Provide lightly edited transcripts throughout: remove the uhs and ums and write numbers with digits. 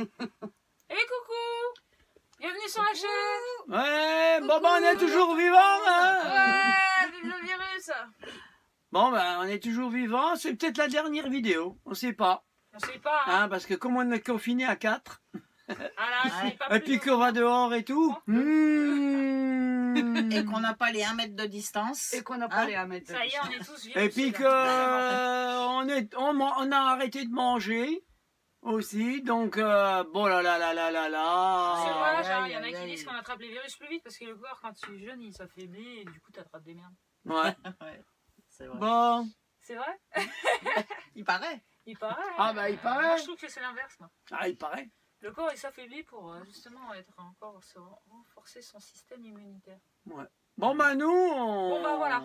Et coucou! Bienvenue sur la chaîne! Ouais, bon ben on est toujours vivant, hein. Ouais, vive le virus! Bon ben on est toujours vivant, c'est peut-être la dernière vidéo, on sait pas. On sait pas, hein? Hein, parce que comme on est confiné à 4, Ah là, c'est pas et plus puis qu'on va dehors et tout, Et qu'on n'a pas les 1 mètre de distance. Et qu'on n'a pas les 1 mètre. Ça y est, on est tous virus. et puis qu'on on a arrêté de manger aussi, donc bon là là là là là C'est là. vrai, genre, il y en a aïe, qui aïe. disent qu'on attrape les virus plus vite parce que le corps, quand tu es jeune, il s'affaiblit et du coup, t'attrapes des merdes. Ouais. Ouais, c'est vrai. Bon, C'est vrai? Il paraît. Il paraît. Hein? ah bah il Moi, paraît. je trouve que c'est l'inverse, moi. Ah il paraît. Le corps, il s'affaiblit pour justement renforcer son système immunitaire. Ouais. Bon bah nous Bon, bah, voilà.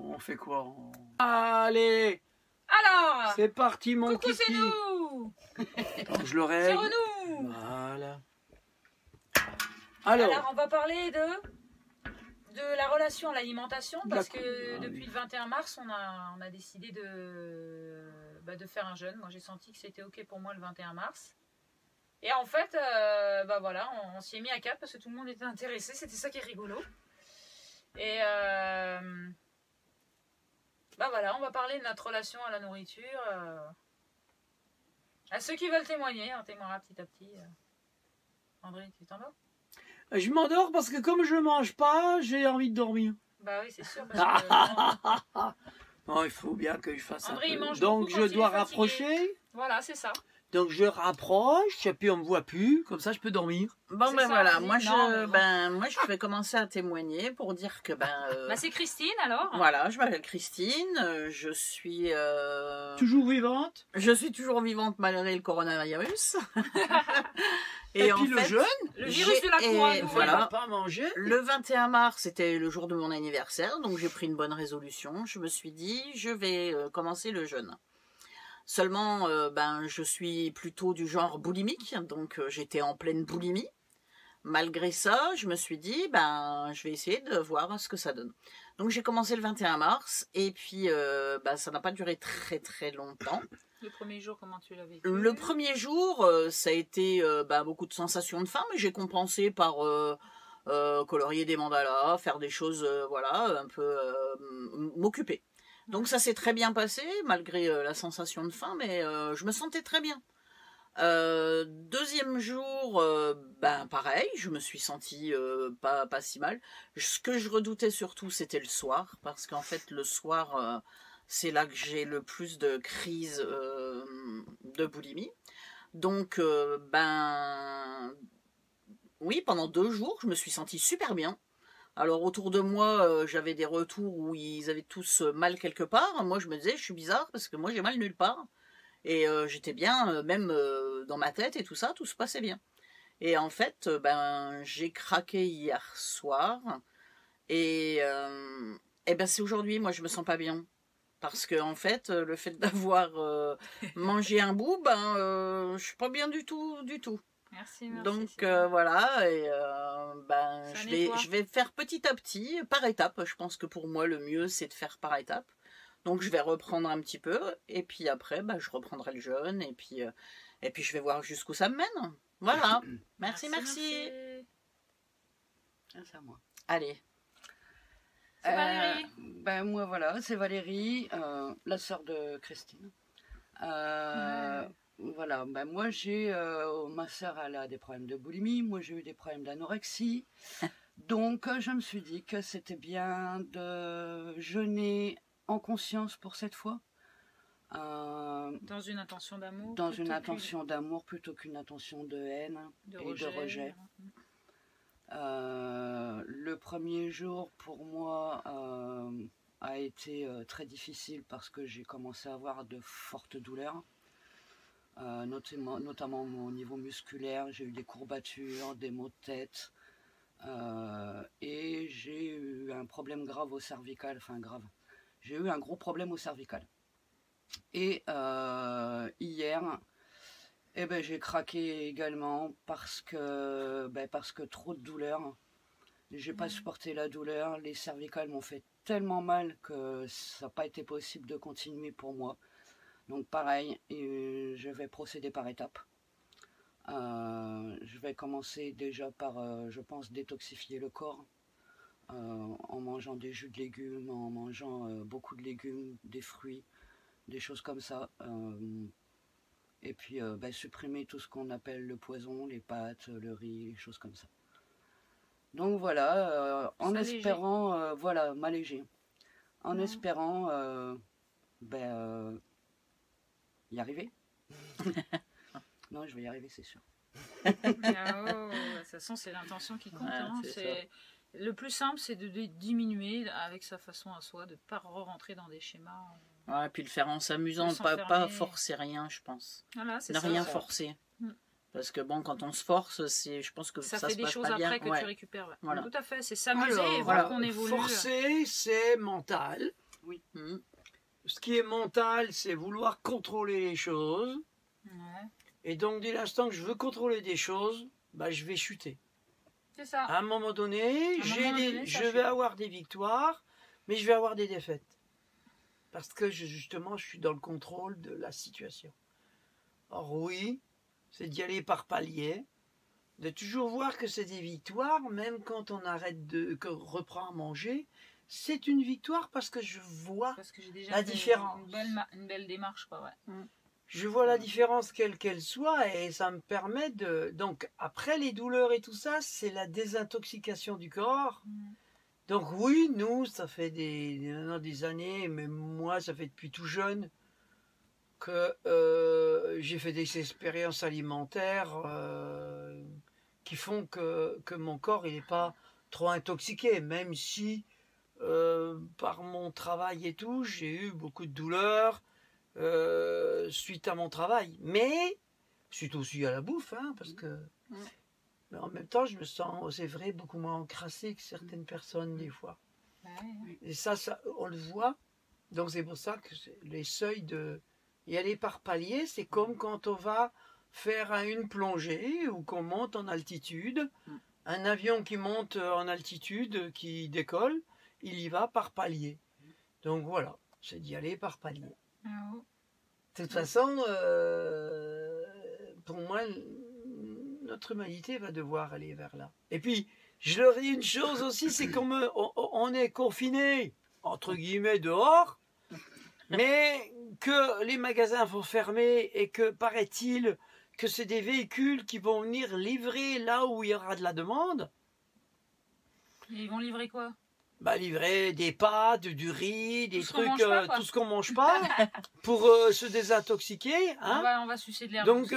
on fait quoi? Allez, Alors! c'est parti mon Coucou, c'est kiki. nous! Je le C'est règle. Renou! Voilà. Alors, on va parler de la relation à l'alimentation parce que Ah oui. depuis le 21 mars, on a décidé de faire un jeûne. Moi, j'ai senti que c'était OK pour moi le 21 mars. Et en fait, voilà, on s'y est mis à 4 parce que tout le monde était intéressé. C'était ça qui est rigolo. Et voilà, on va parler de notre relation à la nourriture. À ceux qui veulent témoigner, on témoignera petit à petit. André, tu t'en vas? Je m'endors parce que comme je mange pas, j'ai envie de dormir. Bah oui, c'est sûr. Parce que, Non, il faut bien que je fasse André, un il peu. mange Donc beaucoup je quand il dois est fatigué. rapprocher. voilà, c'est ça. Donc je rapproche et puis on me voit plus. Comme ça, je peux dormir. Bon C'est ben ça, voilà, vas-y. moi Non, mais moi je vais commencer à témoigner pour dire que Bah, c'est Christine alors. voilà, je m'appelle Christine, je suis Toujours vivante. toujours vivante malgré le coronavirus. Et, en puis le fait, jeûne. Le virus de la couronne. On voilà. va pas manger. Le 21 mars, c'était le jour de mon anniversaire, donc j'ai pris une bonne résolution. Je me suis dit, je vais commencer le jeûne. Seulement, je suis plutôt du genre boulimique, donc j'étais en pleine boulimie. Malgré ça, je me suis dit, je vais essayer de voir ce que ça donne. Donc j'ai commencé le 21 mars, et puis ça n'a pas duré très très longtemps. Le premier jour, comment tu l'as vécu? Le premier jour, ça a été beaucoup de sensations de faim, mais j'ai compensé par colorier des mandalas, faire des choses, un peu m'occuper. Donc ça s'est très bien passé, malgré la sensation de faim, mais je me sentais très bien. Deuxième jour, pareil, je me suis sentie pas si mal. Ce que je redoutais surtout, c'était le soir, parce qu'en fait, le soir... c'est là que j'ai le plus de crises de boulimie. Donc, oui, pendant 2 jours, je me suis sentie super bien. Alors, autour de moi, j'avais des retours où ils avaient tous mal quelque part. Moi, je me disais, je suis bizarre parce que moi, j'ai mal nulle part. Et j'étais bien, même dans ma tête et tout ça, tout se passait bien. Et en fait, j'ai craqué hier soir. Et c'est aujourd'hui, moi, je me sens pas bien. Parce que en fait, le fait d'avoir mangé un bout, je suis pas bien du tout. Merci. Donc voilà, et nettoie. je vais faire petit à petit, par étapes. Je pense que pour moi, le mieux, c'est de faire par étapes. Donc je vais reprendre un petit peu, et puis après, je reprendrai le jeûne, et puis je vais voir jusqu'où ça me mène. Voilà. Merci. C'est à moi. Allez. C'est Valérie. Moi voilà, c'est Valérie, la sœur de Christine. Voilà, moi j'ai ma sœur elle a des problèmes de boulimie, moi j'ai eu des problèmes d'anorexie. Donc je me suis dit que c'était bien de jeûner en conscience pour cette fois. Dans une intention d'amour. Dans une intention d'amour plutôt qu'une intention de haine et de rejet. Le premier jour pour moi a été très difficile parce que j'ai commencé à avoir de fortes douleurs, notamment au niveau musculaire. J'ai eu des courbatures, des maux de tête et j'ai eu un problème grave au cervical, j'ai eu un gros problème au cervical. Et hier, j'ai craqué également parce que trop de douleur. J'ai pas supporté la douleur. Les cervicales m'ont fait tellement mal que ça n'a pas été possible de continuer pour moi. Donc pareil, je vais procéder par étapes. vais commencer déjà par, je pense, détoxifier le corps. En mangeant des jus de légumes, en mangeant beaucoup de légumes, des fruits, des choses comme ça. Et puis supprimer tout ce qu'on appelle le poison, les pâtes, le riz, les choses comme ça. Donc voilà, en espérant, voilà, m'alléger. En espérant y arriver. Non, je vais y arriver, c'est sûr. De toute façon, c'est l'intention qui compte. Le plus simple, c'est de diminuer avec sa façon à soi, de ne pas rentrer dans des schémas. Ouais, puis le faire en s'amusant, pas forcer rien, je pense. Voilà, c'est ne ça, rien forcer. Parce que bon, quand on se force, je pense que ça fait se des passe choses pas bien. après que tu récupères. Ouais. Voilà. Tout à fait, c'est s'amuser et voir qu'on évolue. Forcer, c'est mental. Oui. Ce qui est mental, c'est vouloir contrôler les choses. Ouais. Et donc, dès l'instant que je veux contrôler des choses, je vais chuter. C'est ça. À un moment donné, je vais avoir des victoires, mais je vais avoir des défaites. Parce que justement, je suis dans le contrôle de la situation. Or oui, c'est d'y aller par paliers, de toujours voir que c'est des victoires, même quand on reprend à manger, c'est une victoire parce que je vois la différence. Une belle démarche, quoi, ouais. Je vois la différence quelle qu'elle soit et ça me permet de... Donc, après les douleurs et tout ça, c'est la désintoxication du corps. Donc oui, nous, ça fait des années, mais moi, ça fait depuis tout jeune que j'ai fait des expériences alimentaires qui font que mon corps il n'est pas trop intoxiqué, même si par mon travail et tout, j'ai eu beaucoup de douleurs suite à mon travail. Mais suite aussi à la bouffe, parce que... Mais en même temps, je me sens, c'est vrai, beaucoup moins encrassé que certaines personnes des fois. Et ça, on le voit. Donc c'est pour ça que les seuils de... Y aller par palier, c'est comme quand on va faire une plongée ou qu'on monte en altitude. Un avion qui monte en altitude, qui décolle, il y va par palier. Donc voilà, c'est d'y aller par palier. De toute façon, pour moi, notre humanité va devoir aller vers là. Et puis, je leur dis une chose aussi, c'est qu'on est confiné, entre guillemets, dehors, mais que les magasins vont fermer et que, paraît-il, que c'est des véhicules qui vont venir livrer là où il y aura de la demande. Et ils vont livrer quoi? Livrer des pâtes, du riz, des trucs, tout ce qu'on mange pas, pour se désintoxiquer. On va sucer de l'herbe. Donc,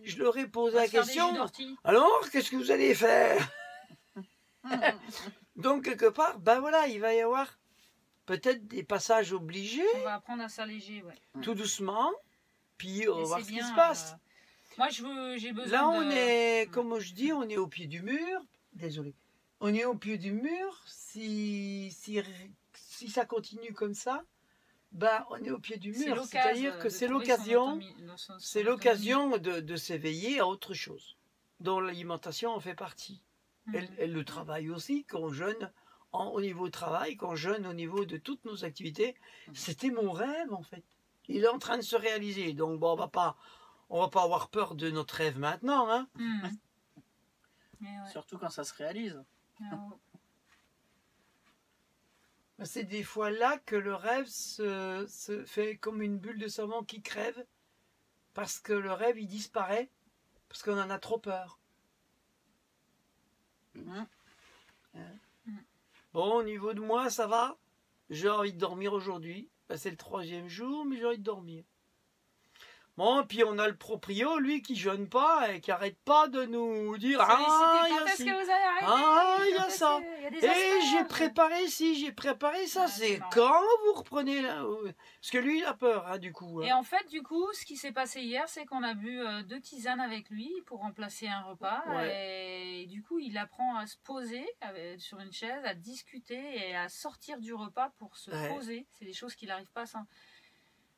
je leur ai posé la question. Alors, qu'est-ce que vous allez faire? Donc, quelque part, voilà, il va y avoir peut-être des passages obligés. On va apprendre à s'alléger, tout doucement, puis on va voir ce qui se passe. Moi, j'ai besoin là, on est, comme je dis, on est au pied du mur. Désolé. On est au pied du mur. Si ça continue comme ça, on est au pied du mur. C'est-à-dire que c'est l'occasion de s'éveiller à autre chose, dont l'alimentation en fait partie. Et le travail aussi, qu'on jeûne au niveau du travail, qu'on jeûne au niveau de toutes nos activités. C'était mon rêve, en fait. Il est en train de se réaliser. Donc, on va pas avoir peur de notre rêve maintenant. Surtout quand ça se réalise. C'est des fois là que le rêve se fait comme une bulle de savon qui crève, parce que le rêve, il disparaît, parce qu'on en a trop peur. Bon, au niveau de moi, ça va. J'ai envie de dormir aujourd'hui. C'est le 3e jour, mais j'ai envie de dormir. Bon, puis on a le proprio, lui, qui jeûne pas et qui arrête pas de nous dire « Ah, il y a ci, il y a ça. Et j'ai préparé ci, j'ai préparé ça. » C'est quand vous reprenez là? Parce que lui, il a peur, du coup. Et en fait, du coup, ce qui s'est passé hier, c'est qu'on a bu 2 tisanes avec lui pour remplacer un repas. Et du coup, il apprend à se poser sur une chaise, à discuter et à sortir du repas pour se poser. C'est des choses qu'il n'arrive pas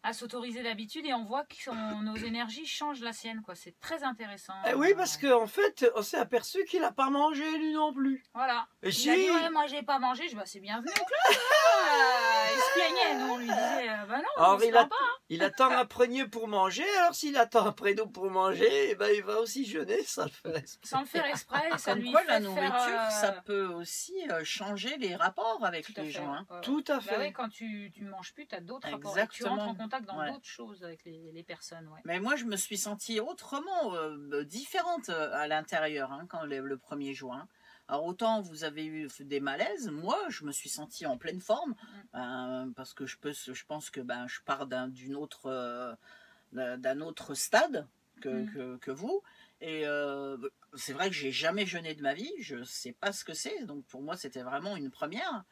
à s'autoriser d'habitude, et on voit que nos énergies changent la sienne, quoi. C'est très intéressant. Oui, parce qu'en fait, on s'est aperçu qu'il n'a pas mangé lui non plus. Voilà. Et il a dit, moi j'ai pas mangé, c'est bienvenu. il se plaignait, nous on lui disait bah non, Alors, on se il, plaint pas. il attend après nous pour manger, alors s'il attend après nous pour manger, eh ben, il va aussi jeûner, ça le fait. Sans le faire exprès, ça Comme lui quoi, fait la nourriture, faire, ça peut aussi changer les rapports avec tout à les fait, gens. Hein. ouais, ouais. Tout à Bah fait. ouais, quand tu manges plus, tu as d'autres rapports. Et tu Exactement. rentres en contact dans Ouais. d'autres choses avec les personnes. Ouais. Mais moi, je me suis sentie autrement, différente à l'intérieur hein, quand le 1er juin. Alors autant vous avez eu des malaises, moi je me suis sentie en pleine forme parce que je pense que je pars d'un autre stade que vous. Et c'est vrai que j'ai jamais jeûné de ma vie, je sais pas ce que c'est, donc pour moi c'était vraiment une première.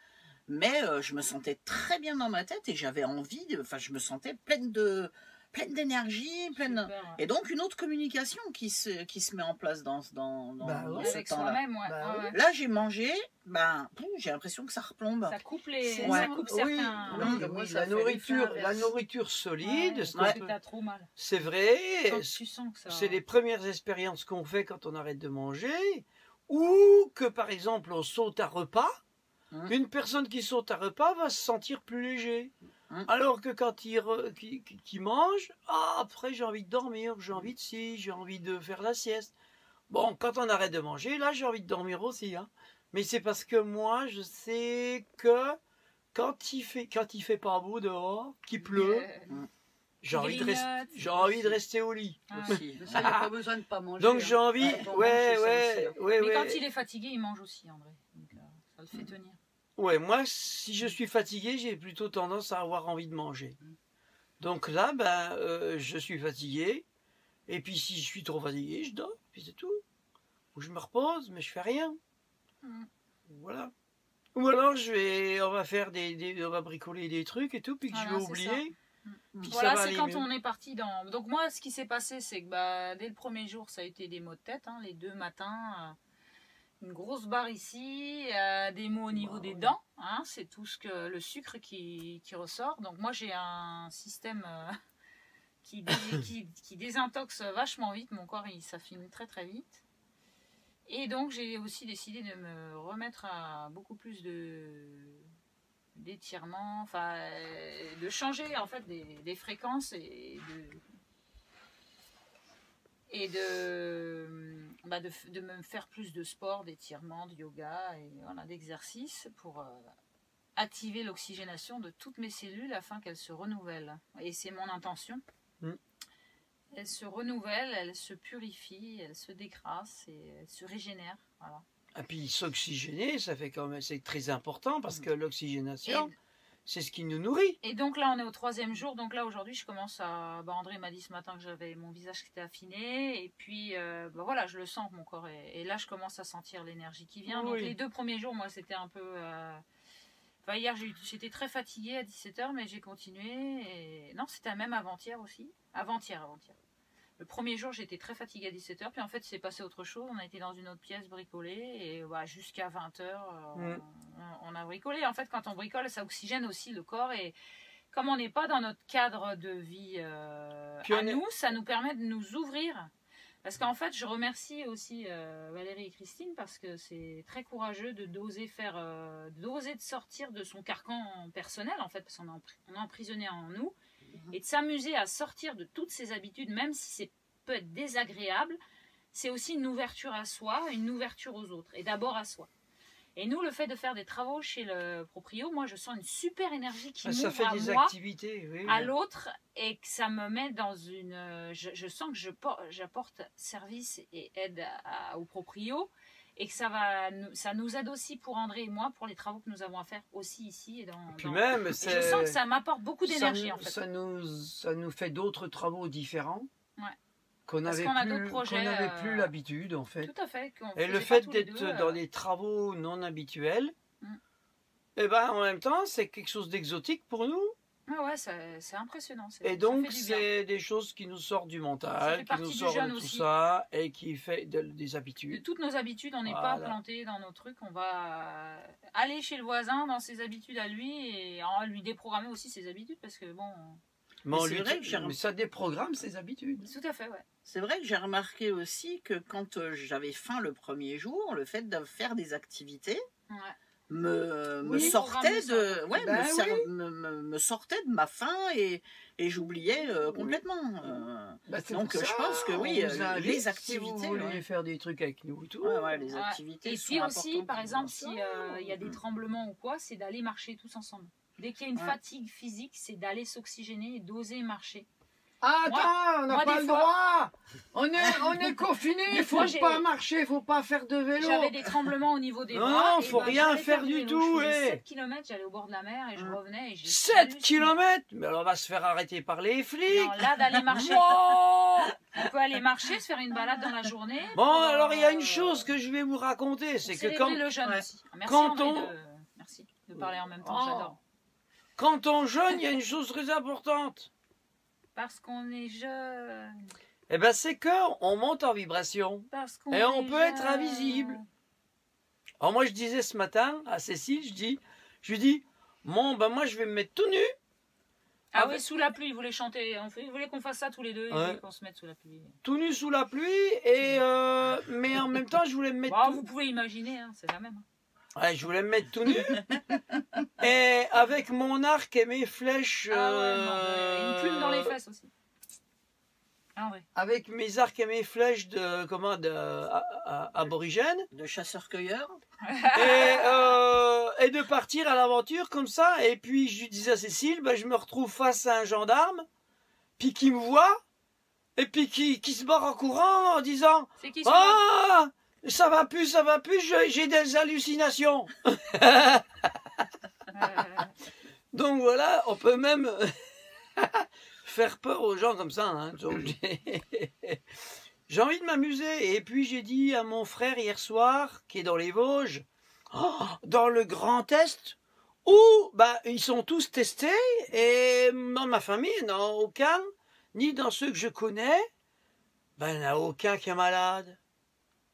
Mais je me sentais très bien dans ma tête et j'avais envie, je me sentais pleine d'énergie, Super, ouais. et donc une autre communication qui se met en place dans Bah dans oui. ce Avec temps-là. soi-même, ouais. Bah ouais, ouais. Là j'ai mangé, j'ai l'impression que ça replombe. Ça coupe Ouais. ça coupe Oui, certains. oui, Donc, oui, ça la fait nourriture, l'effet la inverse. nourriture solide, Ouais, ce parce qu'on que peut- t'as trop mal. c'est vrai, Quand tu sens que ça. c'est les premières expériences qu'on fait quand on arrête de manger, ou que par exemple on saute à repas. Une personne qui saute à repas va se sentir plus léger. Alors que quand il mange, après j'ai envie de dormir, j'ai envie de j'ai envie de faire la sieste. Bon, quand on arrête de manger, là j'ai envie de dormir aussi. Hein. Mais c'est parce que moi je sais que quand il fait pas beau dehors, qu'il pleut, j'ai envie de rester au lit. Aussi. Mais ça, il n'y a pas besoin de pas manger. Donc j'ai envie, Quand on mange, c'est ça aussi, hein. Mais quand il est fatigué, il mange aussi, André. Donc, ça le fait tenir. Ouais, moi, si je suis fatigué, j'ai plutôt tendance à avoir envie de manger. Donc là, je suis fatigué. Et puis si je suis trop fatigué, je dors. Puis c'est tout. Ou je me repose, mais je fais rien. Voilà. Ou alors on va faire on va bricoler des trucs et tout, puis que Voilà, je vais c'est oublier. Puis ça Voilà, va c'est aller quand mieux. on est parti dans. Donc, moi, ce qui s'est passé, c'est que dès le premier jour, ça a été des maux de tête. Hein, les 2 matins, une grosse barre ici, des maux au niveau des dents. Hein, c'est tout le sucre qui ressort. Donc, moi, j'ai un système qui désintoxe vachement vite. Mon corps, ça finit très très vite. Et donc, j'ai aussi décidé de me remettre à beaucoup plus d'étirements, de changer en fait des fréquences et de me faire plus de sport, d'étirements, de yoga et voilà, d'exercices pour activer l'oxygénation de toutes mes cellules afin qu'elles se renouvellent. Et c'est mon intention. Elles se renouvellent, elles se purifient, elles se décrassent et elles se régénèrent. Voilà. Et puis s'oxygéner, ça fait quand même, c'est très important parce que l'oxygénation, c'est ce qui nous nourrit. Et donc là, on est au 3e jour. Donc là, aujourd'hui, je commence à. André m'a dit ce matin que j'avais mon visage qui était affiné. Et puis, voilà, je le sens que mon corps est. Et là, je commence à sentir l'énergie qui vient. Donc les 2 premiers jours, moi, c'était un peu. Hier, j'étais très fatiguée à 17h, mais j'ai continué. Et... Non, c'était même avant-hier aussi. Avant-hier. Le premier jour, j'étais très fatiguée à 17h, puis en fait, il s'est passé autre chose. On a été dans une autre pièce bricolée, et jusqu'à 20h, on a bricolé. En fait, quand on bricole, ça oxygène aussi le corps, et comme on n'est pas dans notre cadre de vie nous, ça nous permet de nous ouvrir. Parce qu'en fait, je remercie aussi Valérie et Christine, parce que c'est très courageux d'oser de sortir de son carcan personnel, en fait, parce qu'on est emprisonné en nous. Et de s'amuser à sortir de toutes ces habitudes, même si c'est peut être désagréable, c'est aussi une ouverture à soi, une ouverture aux autres, et d'abord à soi. Et nous, le fait de faire des travaux chez le proprio, moi, je sens une super énergie qui ça m'ouvre fait à des moi, activités, oui. à l'autre, et que ça me met dans une... Je sens que j'apporte service et aide au proprio, et que ça nous aide aussi pour André et moi, pour les travaux que nous avons à faire aussi ici. Et puis même, et je sens que ça m'apporte beaucoup d'énergie, en fait. Ça nous fait d'autres travaux différents. Ouais. Qu'on n'avait plus l'habitude, en fait. Tout à fait. Et le fait d'être dans des travaux non habituels, en même temps, c'est quelque chose d'exotique pour nous. Ah ouais, c'est impressionnant. Et donc, c'est des choses qui nous sortent du mental, qui nous sortent de tout aussi. Ça, et qui fait des habitudes. De toutes nos habitudes, on n'est pas planté dans nos trucs. On va aller chez le voisin dans ses habitudes à lui, et lui déprogrammer aussi ses habitudes, parce que bon... Mais ça déprogramme ses habitudes. Tout à fait, ouais. C'est vrai que j'ai remarqué aussi que quand j'avais faim le premier jour, le fait de faire des activités me Oui, sortait de, ouais, Ben oui. me sortait de ma faim et j'oubliais complètement. Bah, c'est Donc, pour ça, je pense que oui, on vous invite, les si vous activités, voulez ouais. faire des trucs avec nous et tout. Les Ouais. activités Et sont puis aussi, importantes par pour exemple, moi. si il y a des tremblements ou quoi, c'est d'aller marcher tous ensemble. Dès qu'il y a une Ouais. fatigue physique, c'est d'aller s'oxygéner et d'oser marcher. Ah, attends, on n'a moi, pas des le fois- droit. On est confinés, il faut fois, j'ai- pas marcher, faut pas faire de vélo. J'avais des tremblements au niveau des Non, bras. faut rien j'allais faire du vélo. tout, Je faisais eh. 7 km, j'allais au bord de la mer et je revenais. Et j'ai 7 halluciné. km. Mais alors on va se faire arrêter par les flics. Non, là, d'aller marcher. On peut aller marcher, se faire une balade dans la journée. Bon, pour, alors il y a une chose que je vais vous raconter, c'est que célébrer le jeûne Ouais. aussi. Merci, quand André, on- merci de parler en même temps, Oh. j'adore. quand on jeûne, il y a une chose très importante. Parce qu'on est jeune. Eh ben c'est que on monte en vibration. Parce qu'on Et on est peut être jeune. invisible. Alors moi je disais ce matin à Cécile, je lui dis, bon ben moi je vais me mettre tout nu. Ah Avec- oui, sous la pluie, il voulait chanter. Il voulait qu'on fasse ça tous les deux. Il Ouais. voulait qu'on se mette sous la pluie. Tout nu sous la pluie, et mais en même temps je voulais me mettre Bon, tout... vous pouvez imaginer, hein, c'est la même. Ouais, je voulais me mettre tout nu. Et avec mon arc et mes flèches... Ah ouais, non, une plume dans les fesses aussi. Ah ouais. Avec mes arcs et mes flèches de aborigènes. De chasseurs-cueilleurs. Et de partir à l'aventure comme ça. Et puis je lui disais à Cécile, ben, je me retrouve face à un gendarme, puis qui me voit, et puis qui se barre en courant en disant, C'est qui celui-là? ah, ça va plus, j'ai des hallucinations. Donc voilà, on peut même faire peur aux gens comme ça. Hein. Donc, j'ai envie de m'amuser. Et puis j'ai dit à mon frère hier soir, qui est dans les Vosges, dans le Grand Est, où bah, ils sont tous testés, et dans ma famille, il n'y en a aucun, ni dans ceux que je connais, ben, il n'y en a aucun qui est malade.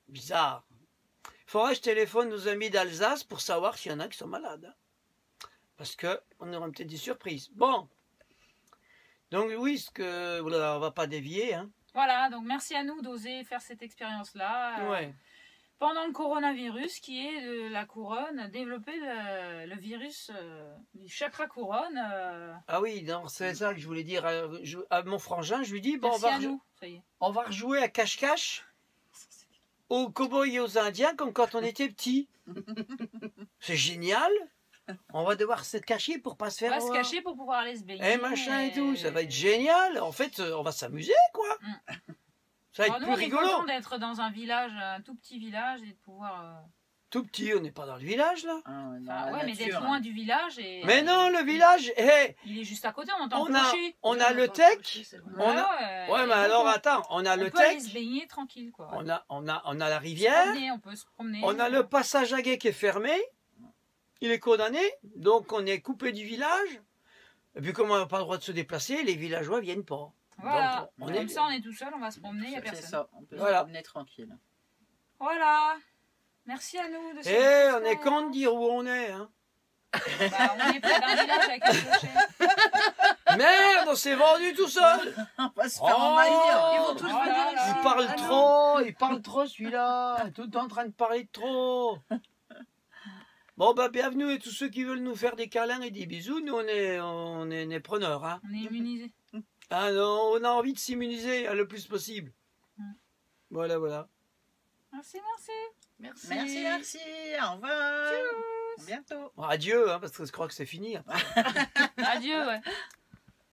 Bizarre. Il faudrait que je téléphone nos amis d'Alsace pour savoir s'il y en a qui sont malades. Hein. Parce qu'on aura peut-être des surprises. Bon. Donc oui, voilà, on va pas dévier. Hein. Voilà, donc merci à nous d'oser faire cette expérience-là. Ouais. Pendant le coronavirus, qui est de la couronne, développer le virus du chakra couronne. Ah oui, c'est ça que je voulais dire à mon frangin. Je lui dis, bon, Merci à nous. Ça y est. on va rejouer à cache-cache aux cow-boys et aux indiens comme quand on était petits. C'est génial. On va devoir se cacher pour pas se On faire va se voir. cacher pour pouvoir aller se baigner. Et machin et tout, ça va être génial. En fait, on va s'amuser, quoi. Ça va être Alors, nous, plus on est rigolo. content d'être dans un village, un tout petit village, et de pouvoir. Tout petit, on n'est pas dans le village, là. Ouais, mais d'être loin du village. Et, Mais non, le village, hey, il est juste à côté, on entend on le a, clocher. on a le tech. On a... Ouais, mais et alors, donc, attends, on a on le peut aller tech, se baigner tranquille, quoi. on a la rivière, On peut se promener. on a le passage à guet qui est fermé, il est condamné, donc on est coupé du village. Et puis comme on n'a pas le droit de se déplacer, les villageois viennent pas. Voilà. Donc, on Comme est... ça, on est tout seul, on va se promener, il n'y a C'est personne. ça, on peut Voilà. se promener tranquille. Voilà. Merci à nous de Eh, cette on est expérience. con de dire où on est, hein. Bah, on est près d'un village avec un clocher. Merde, on s'est vendu tout seul. On va se faire Oh, envahir. Ils vont tous oh là venir là. ici. Il parle trop celui-là, tout en train de parler de trop. Bon bah bienvenue à tous ceux qui veulent nous faire des câlins et des bisous, nous on est preneurs. Hein. On est immunisés. Ah non, on a envie de s'immuniser hein, le plus possible. Voilà, voilà. Merci. Merci. Au revoir. À bientôt. Bon, adieu, hein, parce que je crois que c'est fini. Après. Adieu, ouais.